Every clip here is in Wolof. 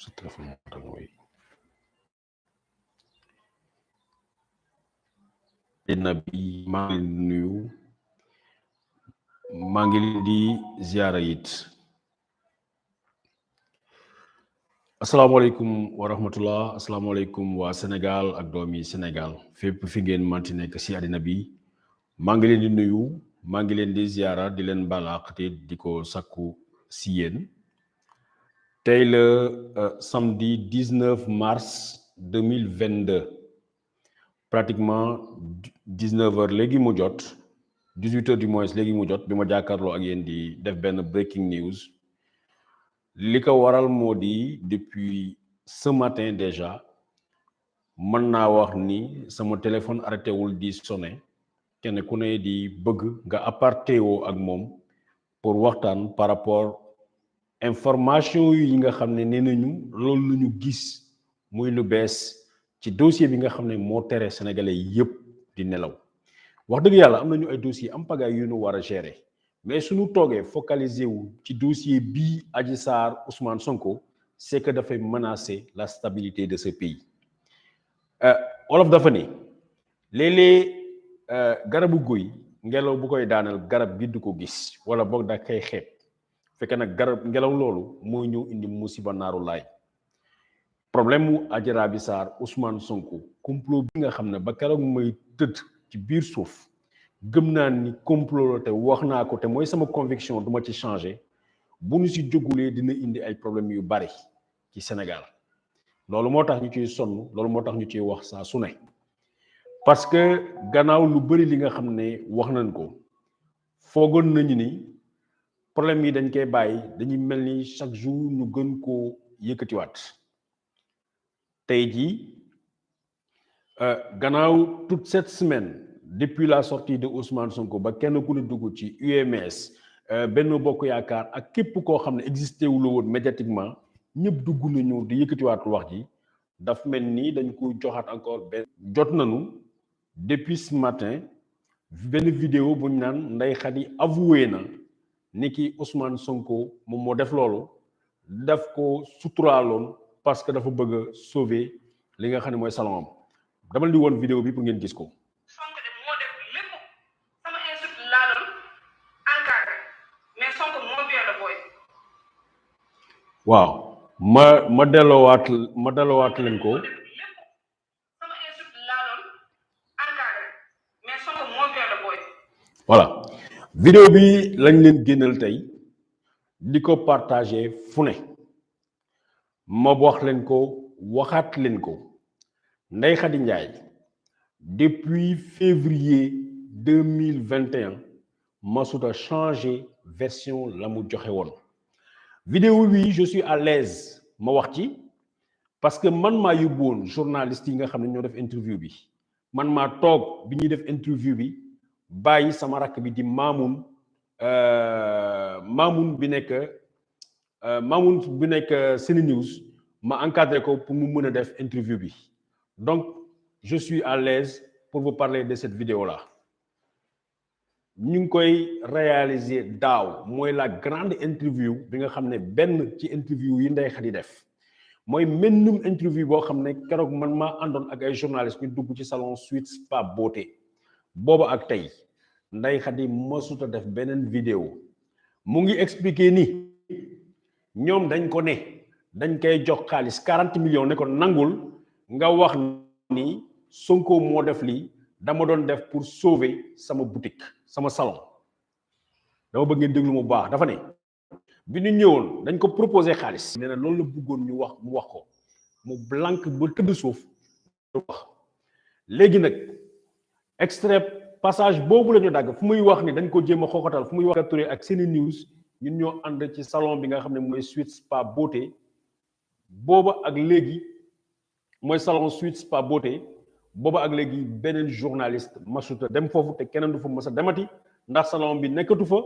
sa téléphone moo tax mooy dina bi maa ngi nuyu maa ngi leen di ziara it asalaamaaleykum wa rahmatullah asalaamaaleykum waa Sénégal ak doomi Sénégal fépp fi ngeen manti nekk si àddina bi maa ngi leen di nuyu maa ngi leen di ziara di leen balaax te di ko sakku si yéen tey le samedi 19 mars 2022 pratiquement 19h léegi mu jot 18h du moins léegi mu jot bi ma jàkkaarloo ak yéen di def benn breaking news li ko waral moo di depuis ce matin déjà mën naa wax ni sama téléphone arrêté wul di sonner kenn ku ne di bëgg nga aparté woo ak moom pour waxtaan par rapport information yi nga xam ne nee nañu loolu lu ñu gis muy lu bees ci dossier bi nga xam ne moo tere sénégalais yépp di nelaw wax dëgg yàlla am nañu ay dossier am pagaay yu ñu war a gérer mais suñu toogee focaliser wu ci dossier bii Adji Sarr Ousmane Sonko c'est que dafay menacer la stabilité de ce pays wolof dafa ne léeg-léeg garabu guy ngelaw bu koy daanal garab gi du ko gis wala boog da koy xeeb fekk nag garab ngelaw loolu mooy ñëw indi musiba naaru laay problème mu Adji Raby Sarr Ousmane Sonko complot bi nga xam ne ba keroog may tëdd ci biir suuf gëm naa ni complot la te wax naa ko te mooy sama conviction duma ci changer bu ñu si jógulee dina indi ay problèmes yu bari ci Sénégal loolu moo tax ñu ciy sonn loolu moo tax ñu ciy wax saa su ne parce que gannaaw lu bari li nga xam ne wax nañ ko foogoon nañu ni problème yi dañ koy bàyyi dañuy mel ni chaque jour ñu gën koo yëkkatiwaat tey jii gannaaw toute cette semaine depuis la sortie de Ousmane Sonko ba kenn ku ne dugg ci UMS Benno Bokk Yaakaar ak képp koo xam ne existé wu la woon médiatiquement ñëpp dugg nañu di yëkkatiwaat wax ji daf mel ni dañ ko joxaat encore benn jot nañu depuis ce matin benn vidéo bu ñu naan Ndeye Khady avoué na ni ki Ousmane Sonko moom moo def loolu daf ko suturaaloon parce que dafa bëgg a sauver li nga xam ne mooy salon am dama di woon vidéo bi pour ngeen gis ko. Sonko de moo def lépp sama insulte laa doon encadré mais Sonko moo violé booy. waaw ma delloowaat leen ko. sama insulte laa doon encadré mais Sonko moo violé booy. voilà vidéo bi lañ leen génnal tey di ko partager fu ne ma wax leen ko waxaat leen ko Ndeye Khady Ndiaye depuis février 2021 masuta changé version la mu joxe woon vidéo bi je suis à l'aise ma wax ci parce que man maa yóbbuwoon journaliste yi nga xam ne ñoo def interview bi man maa toog bi ñuy def interview bi bàyyi sama rakk bi di Mamoun bi nekk CNews ma encadré ko pour mu mën a def interview bi donc je suis à l'aise pour vous parler de cette vidéo là ñu ngi koy réaliser daaw mooy la grande interview bi nga xam ne benn ci interview yi Ndeye Khady def mooy mennum interview boo xam ne keroog man maa àndoon ak ay journalistes ñu dugg ci salon Sweet Spa Beauté booba ak tey Ndeye Khady mësuta def beneen vidéo mu ngi expliquer ni ñoom dañ ko ne dañ koy jox xaalis 40 millions ne ko nangul nga wax ni Sonko moo def lii dama doon def pour sauver sama boutique sama salon dama bëgg ngeen déglu mu baax dafa ne bi ñu ñëwoon dañ ko proposé xaalis nee na loolu la bëggoon ñu wax mu wax ko mu blanc ba tëdd suuf wax léegi nag extrait passage boobu la ñu dagg fu muy wax ni dañ ko jéem a xooxatal fu muy wax Touré ak CNews ñun ñoo ànd ci salon bi nga xam ne mooy Sweet Spa Beauté booba ak léegi mooy salon Sweet Spa Beauté booba ak léegi beneen journaliste masuta dem foofu te keneen du fa mës a demati ndax salon bi nekkatu fa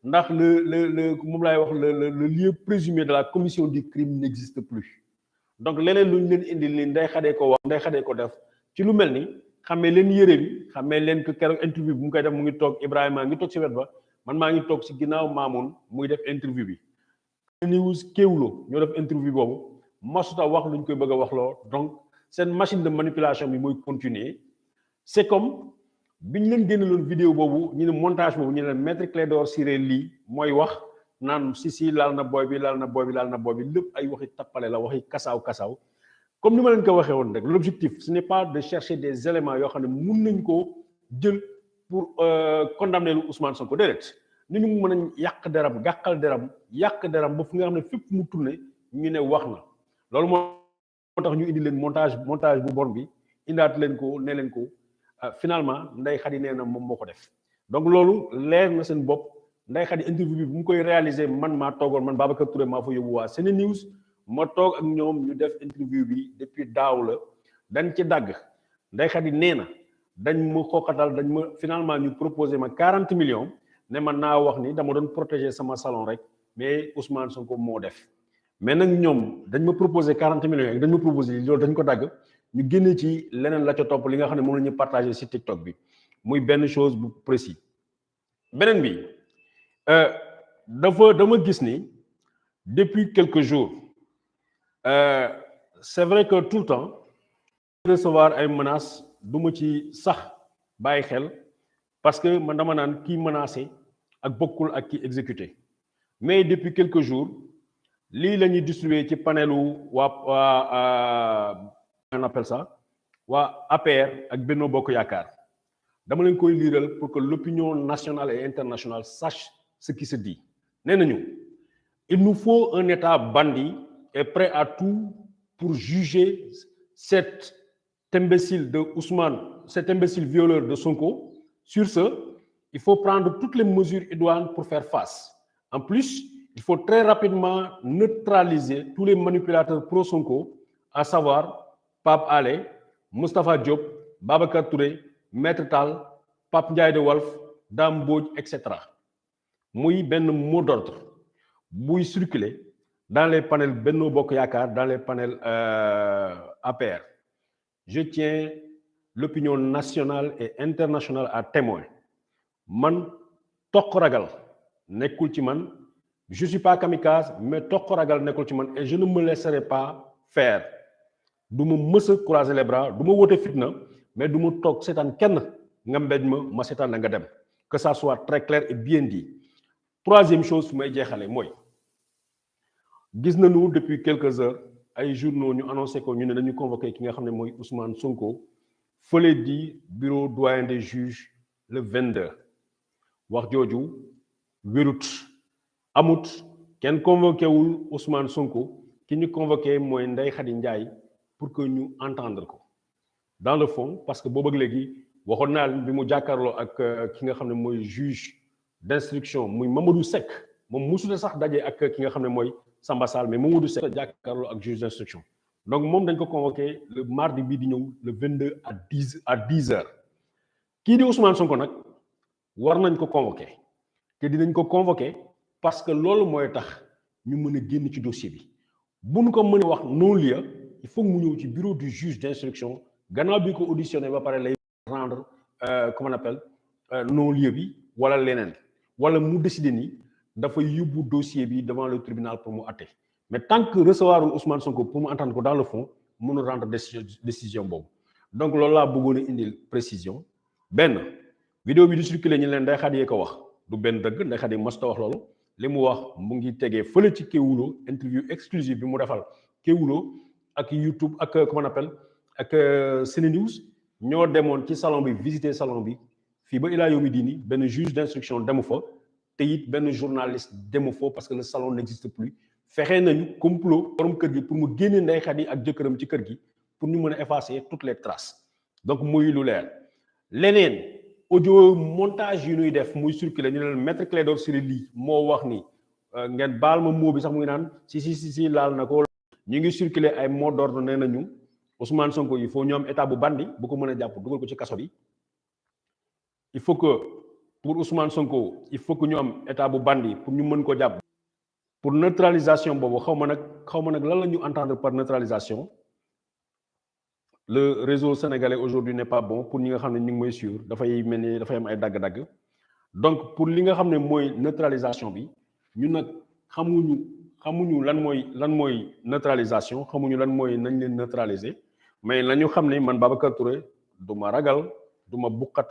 ndax le moom laay wax le lieu présumé de la commission du crime n'existe plus donc leneen lu ñu leen indi li Ndeye Khady ko wax Ndeye Khady ko def ci lu mel ni xamee leen yére bi xamee leen que keroog interview bi mu koy def mu ngi toog Ibrahima ngi toog ci wet ba man maa ngi toog ci ginnaaw Mamoun muy def interview bi. News Kéwoulo ñoo def interview boobu masuta wax luñ koy bëgg a wax loo donc seen machine de manipulation bi mooy continuer c'est comme biñ leen génneloon vidéo boobu ñu ne montage boobu ñu ne maître Clédor Ciré Ly mooy wax naan si laal na booy bi laal na booy bi laal na booy bi lépp ay waxi tappale la waxi kasaaw comme ni ma leen ko waxee woon rek l'objectif ce n'est pas de chercher des éléments yoo xam ne mun nañ koo jël pour condamner Ousmane Sonko déedéet ni ñu mën a yàq deram gàkkal deram yàq deram ba fu nga xam ne fépp mu tourné ñu ne wax na loolu moo tax ñu indi leen montage bu bon bi indaat leen ko ne leen ko finalement Ndeye Khady nee na moom moo ko def donc loolu leer na seen bopp Ndeye Khady interview bi bu mu koy réaliser man maa toogoon man Babacar Touré maa fa yóbbu waa SeneNews ma toog ak ñoom ñu def interview bi depuis daaw la dañ ci dagg Ndeye Khady nee na dañ ma xooqatal dañ ma finalement ñu proposé ma 40 millions ne man naa wax ni dama doon protéger sama salon rek mais Ousmane Sonko moo def mais nag ñoom dañ ma proposé 40 millions dañ ma proposé loolu dañ ko dagg ñu génne ci leneen la ca topp li nga xam ne moom la ñu partagé ci TikTok bi muy benn chose bu précis beneen bi dama gis ni depuis quelques jours c'est vrai que tout le temps recevoir ay menaces du ma ci sax bàyyi xel parce que man dama naan kii menacé ak bokkul ak kii exécuté mais depuis quelques jours lii la ñuy distribuer ci panelu on appelle ça waa APR ak Benno Bokk Yaakaar dama leen koy liiral pour que l'opinion nationale et internationale sache ce qui se dit nee nañu il nous faut un État bandit et prêt à tout pour juger cet imbécile de Ousmane, cet imbécile violeur de Sonko. Sur ce, il faut prendre toutes les mesures idoines pour faire face. En plus, il faut très rapidement neutraliser tous les manipulateurs pro-Sonko, à savoir Pape Alé, Moustapha Diop, Babacar Touré, Maître Tall, Pape Ndiaye de Walf, Dame Mbodj, etc. muy benn mot d'ordre buy circuler dans les panels Benno Bokk Yaakaar, dans les panels APR. Je tiens l'opinion nationale et internationale à témoin. Man toq ragal nekkul ci man, je suis pas kamikaze, mais toq ragal nekkul ci man et je ne me laisserai pas faire. Du ma mës a croiser les bras, du ma wote fitna, mais du ma toog seetaan kenn nga mbéj ma seetaan na nga dem. Que ça soit très clair et bien dit. Troisième chose su may jeexale mooy gis nañu depuis quelques heures ay journaux ñu annoncé ko ñu ne dañu convoqué ki nga xam ne mooy Ousmane Sonko fële di bureau doyen des juges le 22 wax jooju wérut amut kenn convoqué wul Ousmane Sonko ki ñu convoqué mooy Ndeye Khady Ndiaye pour que ñu entendre ko dans le fond parce que boobu ak léegi waxoon naa bi mu jàkkaarloo ak ki nga xam ne mooy juge d'instruction muy Mamadou Seck moom musuta sax daje ak ki nga xam ne mooy Samba Sall mais Mamadou Seck jàkkaarloo ak juge d'instruction donc moom dañ ko convoqué le mardi bii di ñëw le 22 à 10 heures kii di Ousmane Sonko nag war nañ ko convoqué te dinañ ko convoqué parce que loolu mooy tax ñu mën a génn ci dossier bi buñ ko mën a wax non-lieu il faut mu ñëw ci bureau du juge d'instruction gannaaw bi ko auditionné ba pare lay rendre comment on appelle non-lieu bi wala leneen wala mu décider ni dafay yóbbu dossier bi devant le tribunal pour mu atte mais tant que recevoir Ousmane Sonko pour mu entendre ko dans le fond mënul rendre décision boobu donc loolu laa bëggoon a indil précision benn vidéo bi di circulé ñu leen Ndeye Khady yee ko wax du benn dëgg Ndeye Khady mosut a wax loolu li mu wax mu ngi tegee fële ci Kéwoulo interview exclusive bi mu defal Kéwoulo ak YouTube ak comment on appelle ak SeneNews ñoo demoon ci salon bi visiter salon bi fii ba ilaa yawmi diini benn juge d'instruction demu fa te it benn journaliste demu fa parce que le salon n'existe plus fexe nañu complot borom kër gi pour mu génne Ndeye Khady ak jëkkëram ci kër gi pour ñu mën a effacer toutes les traces donc muy lu leer leneen audio montage yu ñuy def muy circuler ñu ne maître Clédor Ciré Ly moo wax ni ngeen baal ma moo bi sax mu ngi naan si laal na ko ñu ngi circuler ay mot d'ordre nee nañu Ousmane Sonko il faut ñu am état bu bandi bu ko mën a jàpp dugal ko ci kaso bi il faut que pour Ousmane Sonko il faut que ñu am état bu bandi pour ñu mën ko jàpp pour neutralisation boobu xaw ma nag lan la ñu entendre par neutralisation le réseau sénégalais aujourd'hui n'est pas bon pour ñi nga xam ne ñu ngi may suivre dafay mel ni dafay am ay dagg-dagg donc pour li nga xam ne mooy neutralisation bi ñun nag xamuñu lan mooy neutralisation xamuñu lan mooy nañ leen neutraliser mais nañu xam ne man Babacar Touré du ma ragal du ma buqat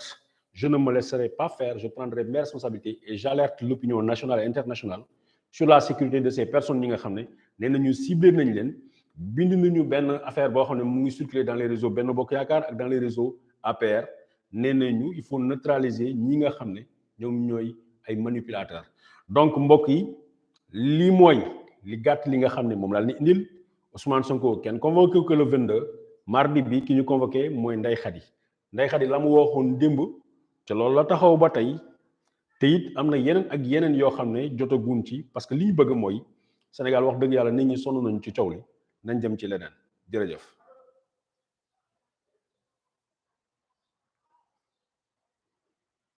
je ne me laisserai pas faire je prendrai mes responsabilités et j'alerte l'opinion nationale et internationale sur la sécurité de ces personnes yi nga xam ne nee nañu ciblé nañ leen bind nañu benn affaire boo xam ne mu ngi circuler dans les réseaux Benno Bokk Yaakaar ak dans les réseaux APR nee nañu il faut neutraliser ñi nga xam ne ñoom ñooy ay manipulateurs donc mbokk yi lii mooy li gàtt li nga xam ne moom laa ni indil Ousmane Sonko kenn convoqué que le 22 mardi bi ki ñu convoqué mooy Ndeye Khady la mu waxoon démb te loolu la taxaw ba tey te it am na yeneen ak yeneen yoo xam ne jotaguñ ci parce que li ñu bëgg mooy Sénégal wax dëgg yàlla nit ñi sonn nañu ci coow li nañ dem ci leneen jërëjëf.